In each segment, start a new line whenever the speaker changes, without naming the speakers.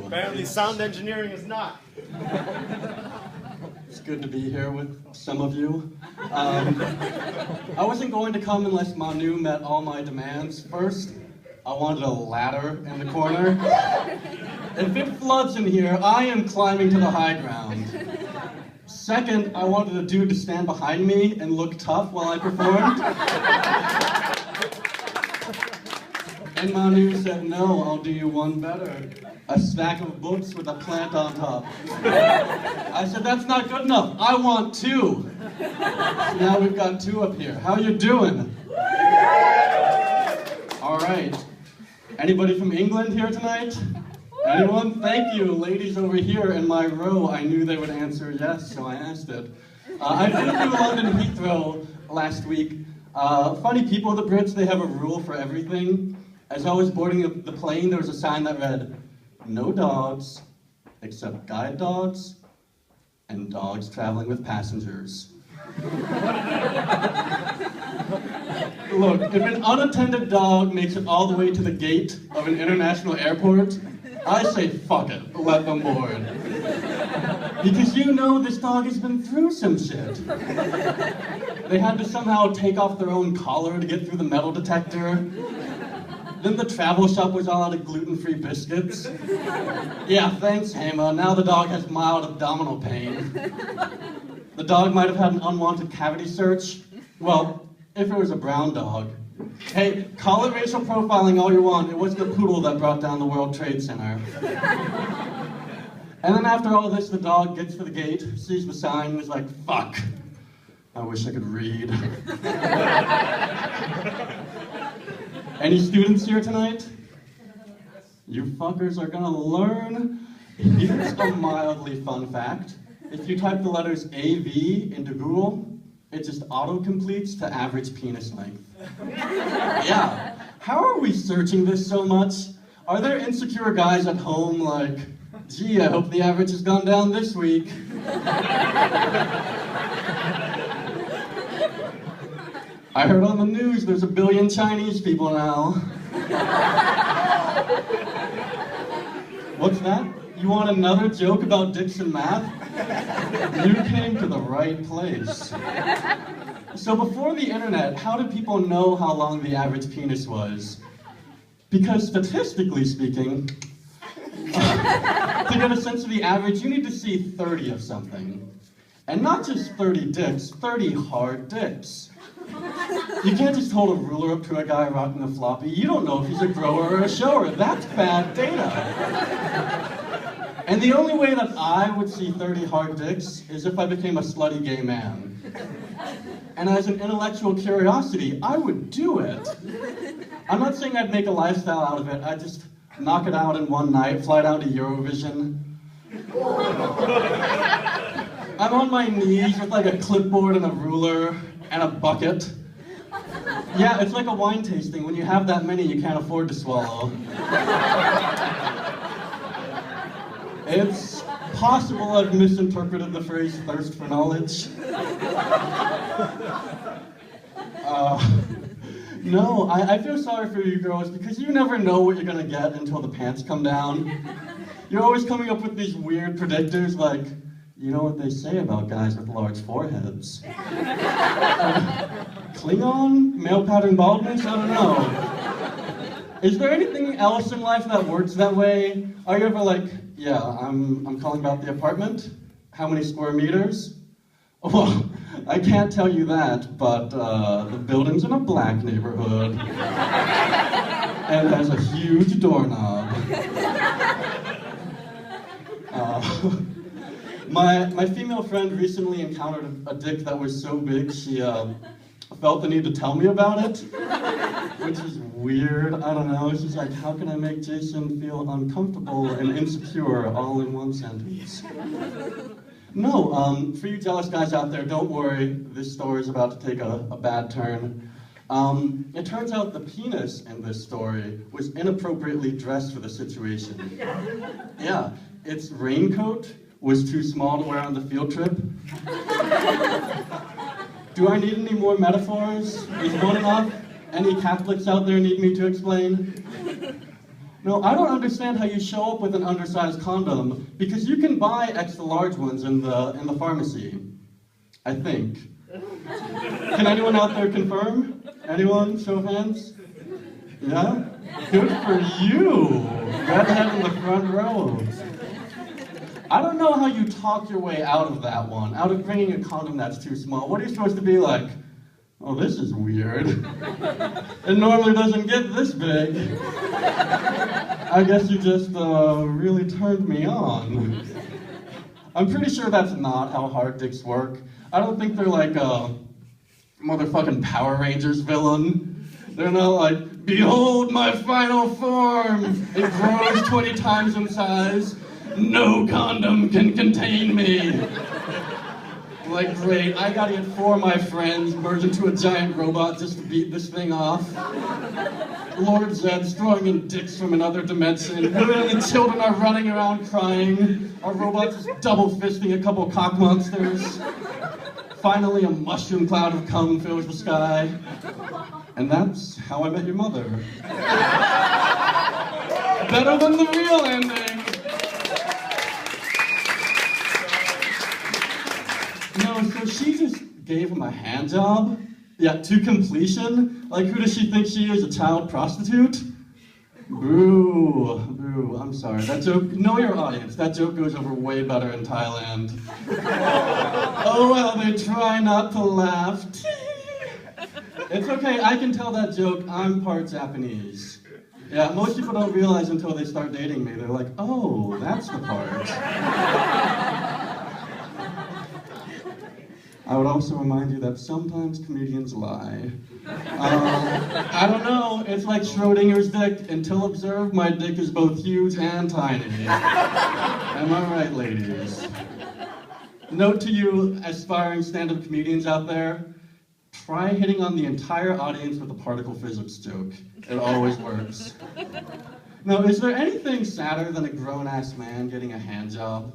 Apparently sound engineering is not.
It's good to be here with some of you. I wasn't going to come unless Manu met all my demands. First, I wanted a ladder in the corner. If it floods in here, I am climbing to the high ground. Second, I wanted a dude to stand behind me and look tough while I performed. And Manu said, no, I'll do you one better. A stack of books with a plant on top. I said, that's not good enough. I want two. So now we've got two up here. How you doing? All right. Anybody from England here tonight? Anyone? Thank you. Ladies over here in my row, I knew they would answer yes, so I asked it. I flew through London Heathrow last week. Funny people, the Brits, they have a rule for everything. As I was boarding the plane, there was a sign that read, no dogs, except guide dogs and dogs traveling with passengers. Look, if an unattended dog makes it all the way to the gate of an international airport, I say fuck it, let them board. Because you know this dog has been through some shit. They had to somehow take off their own collar to get through the metal detector. Then the travel shop was all out of gluten-free biscuits. Yeah, thanks, Hema. Now the dog has mild abdominal pain. The dog might have had an unwanted cavity search. Well, if it was a brown dog. Hey, call it racial profiling all you want. It wasn't a poodle that brought down the World Trade Center. And then after all this, the dog gets to the gate, sees the sign, and is like, fuck. I wish I could read. Any students here tonight? You fuckers are gonna learn. Here's a mildly fun fact. If you type the letters AV into Google, it just auto-completes to average penis length. Yeah. How are we searching this so much? Are there insecure guys at home like, gee, I hope the average has gone down this week? I heard on the news there's 1 billion Chinese people now. What's that? You want another joke about dicks and math? You came to the right place. So before the internet, how did people know how long the average penis was? Because statistically speaking, to get a sense of the average, you need to see 30 of something. And not just 30 dicks, 30 hard dicks. You can't just hold a ruler up to a guy rocking a floppy. You don't know if he's a grower or a shower. That's bad data. And the only way that I would see 30 hard dicks is if I became a slutty gay man. And as an intellectual curiosity, I would do it. I'm not saying I'd make a lifestyle out of it. I'd just knock it out in one night, fly down to Eurovision. I'm on my knees with like a clipboard and a ruler and a bucket. Yeah, it's like a wine tasting. When you have that many, you can't afford to swallow. It's possible I've misinterpreted the phrase thirst for knowledge. No, I feel sorry for you girls because you never know what you're gonna get until the pants come down. You're always coming up with these weird predictors like, you know what they say about guys with large foreheads. Klingon? Male pattern baldness? I don't know. Is there anything else in life that works that way? Are you ever like, yeah, I'm calling about the apartment? How many square meters? Well, I can't tell you that, but the building's in a black neighborhood. And has a huge doorknob. My female friend recently encountered a dick that was so big she felt the need to tell me about it, which is weird. I don't know. She's like, how can I make Jason feel uncomfortable and insecure all in one sentence? No, for you jealous guys out there, don't worry. This story is about to take a bad turn. It turns out the penis in this story was inappropriately dressed for the situation. Yeah, its raincoat was too small to wear on the field trip. Do I need any more metaphors? Is one enough? Any Catholics out there need me to explain? No, I don't understand how you show up with an undersized condom, because you can buy extra large ones in the pharmacy. I think. Can anyone out there confirm? Anyone? Show of hands? Yeah? Good for you! Redhead in the front row. I don't know how you talk your way out of that one, out of bringing a condom that's too small. What are you supposed to be like? Oh, this is weird. It normally doesn't get this big. I guess you just really turned me on. I'm pretty sure that's not how hard dicks work. I don't think they're like a motherfucking Power Rangers villain. They're not like, behold my final form! It grows 20 times in size. No condom can contain me. Like, great, I gotta get 4 of my friends, merge into a giant robot just to beat this thing off. Lord Zed's throwing in dicks from another dimension. The children are running around crying. Our robot's just double fisting a couple cock monsters. Finally, a mushroom cloud of cum fills the sky. And that's how I met your mother. Better than the real ending. No, so she just gave him a hand job? Yeah, to completion? Like, who does she think she is, a child prostitute? Boo, boo, I'm sorry. That joke, know your audience. That joke goes over way better in Thailand. Oh, well, they try not to laugh. It's okay, I can tell that joke. I'm part Japanese. Yeah, most people don't realize until they start dating me. They're like, oh, that's the part. I would also remind you that sometimes comedians lie. I don't know, it's like Schrodinger's dick. Until observed, my dick is both huge and tiny. Am I right, ladies? Note to you aspiring stand-up comedians out there, try hitting on the entire audience with a particle physics joke. It always works. Now, is there anything sadder than a grown-ass man getting a hand job?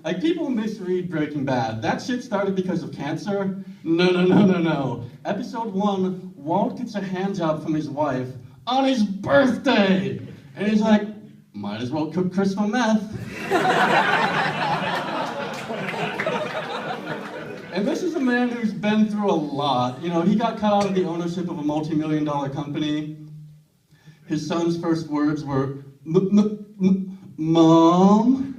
Like, people misread Breaking Bad. That shit started because of cancer? No. Episode 1, Walt gets a hand job from his wife on his birthday! And he's like, might as well cook crystal meth. And this is a man who's been through a lot. You know, he got cut out of the ownership of a multi-million-dollar company. His son's first words were, Mom?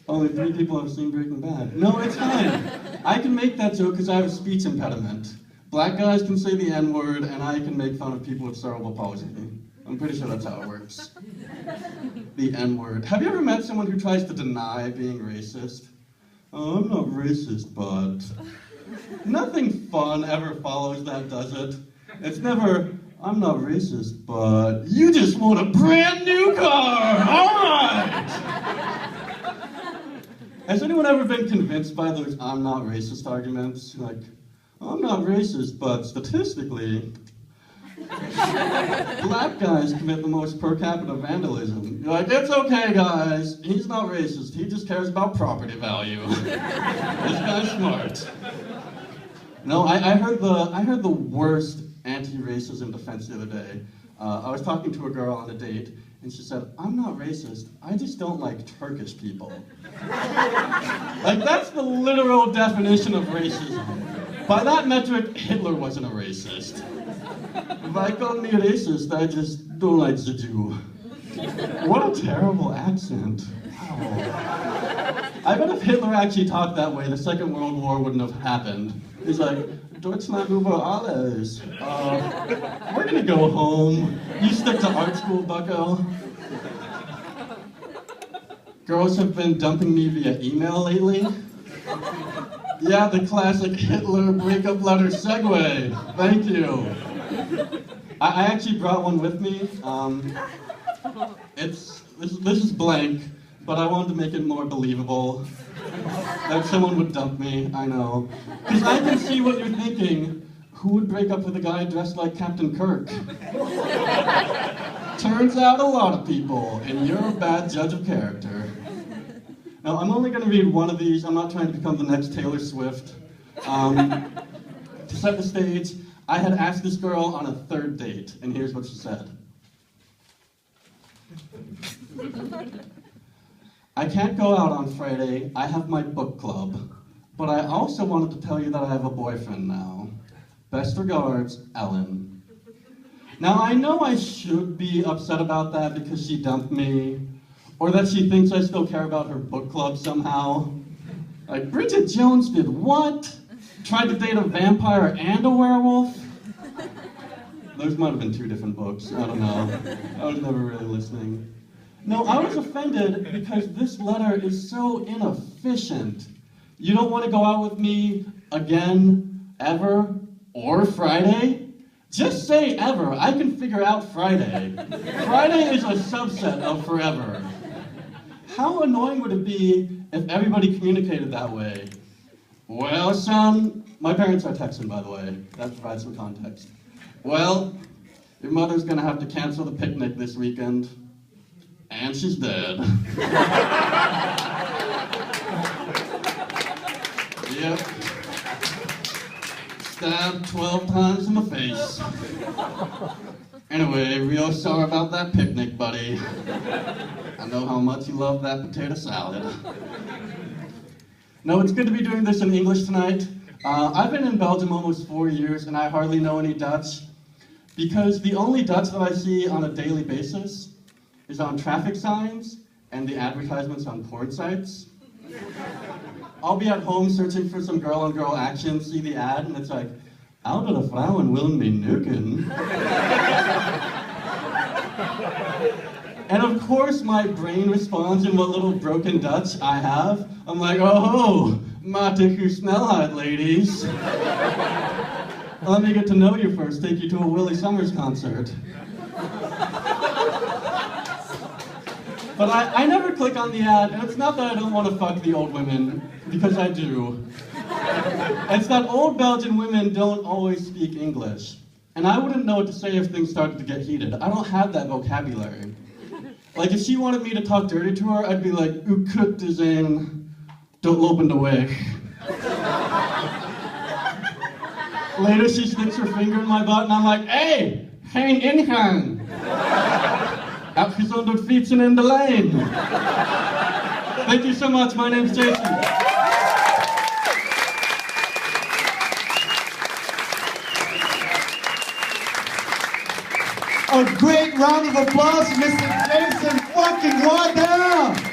Only 3 people have seen Breaking Bad. No, it's fine. I can make that joke because I have a speech impediment. Black guys can say the N-word, and I can make fun of people with cerebral palsy. I'm pretty sure that's how it works. The N-word. Have you ever met someone who tries to deny being racist? Oh, I'm not racist, but... Nothing fun ever follows that, does it? It's never, I'm not racist, but... You just want a brand new car! All right! Has anyone ever been convinced by those I'm not racist arguments? Like, I'm not racist, but statistically, black guys commit the most per capita vandalism. You're like, it's okay, guys. He's not racist. He just cares about property value. This guy's smart. No, I heard the worst anti-racism defense the other day. I was talking to a girl on a date, and she said, I'm not racist, I just don't like Turkish people. Like, that's the literal definition of racism. By that metric, Hitler wasn't a racist. If I call me a racist, I just don't like the Jew. What a terrible accent. Wow. I bet if Hitler actually talked that way, the Second World War wouldn't have happened. He's like, Deutschland über alles. We're gonna go home. You stick to art school, bucko. Girls have been dumping me via email lately. Yeah, the classic Hitler breakup letter segue. Thank you. I actually brought one with me. This is blank, but I wanted to make it more believable. That someone would dump me, I know. Because I can see what you're thinking. Who would break up with a guy dressed like Captain Kirk? Turns out a lot of people, and you're a bad judge of character. Now, I'm only going to read one of these. I'm not trying to become the next Taylor Swift. To set the stage, I had asked this girl on a 3rd date, and here's what she said. I can't go out on Friday. I have my book club. But I also wanted to tell you that I have a boyfriend now. Best regards, Ellen. Now, I know I should be upset about that because she dumped me, or that she thinks I still care about her book club somehow. Like, Bridget Jones did what? Tried to date a vampire and a werewolf? Those might have been two different books, I don't know. I was never really listening. No, I was offended because this letter is so inefficient. You don't want to go out with me again, ever, or Friday? Just say ever. I can figure out Friday. Friday is a subset of forever. How annoying would it be if everybody communicated that way? Well, son, my parents are Texan, by the way. That provides some context. Well, your mother's gonna have to cancel the picnic this weekend. And she's dead. Yep. Stabbed 12 times in the face. Anyway, real sorry about that picnic, buddy. I know how much you love that potato salad. No, it's good to be doing this in English tonight. I've been in Belgium almost 4 years, and I hardly know any Dutch, because the only Dutch that I see on a daily basis is on traffic signs and the advertisements on porn sites. I'll be at home searching for some girl-on-girl action, see the ad, and it's like, oudere vrouwen willen me neuken. And of course my brain responds in what little broken Dutch I have. I'm like, oh, matig uw snelheid, ladies. Let me get to know you first, take you to a Willie Summers concert. But I never click on the ad, and it's not that I don't want to fuck the old women, because I do. It's that old Belgian women don't always speak English. And I wouldn't know what to say if things started to get heated. I don't have that vocabulary. Like, if she wanted me to talk dirty to her, I'd be like, u kut te zijn, don't lopen de weg. Later, she sticks her finger in my butt, and I'm like, hey, geen ingang. Uitgezonderd fietsen in de lijn. Thank you so much, my name's Jason.
A great round of applause for Mr. Jason fucking Waddell!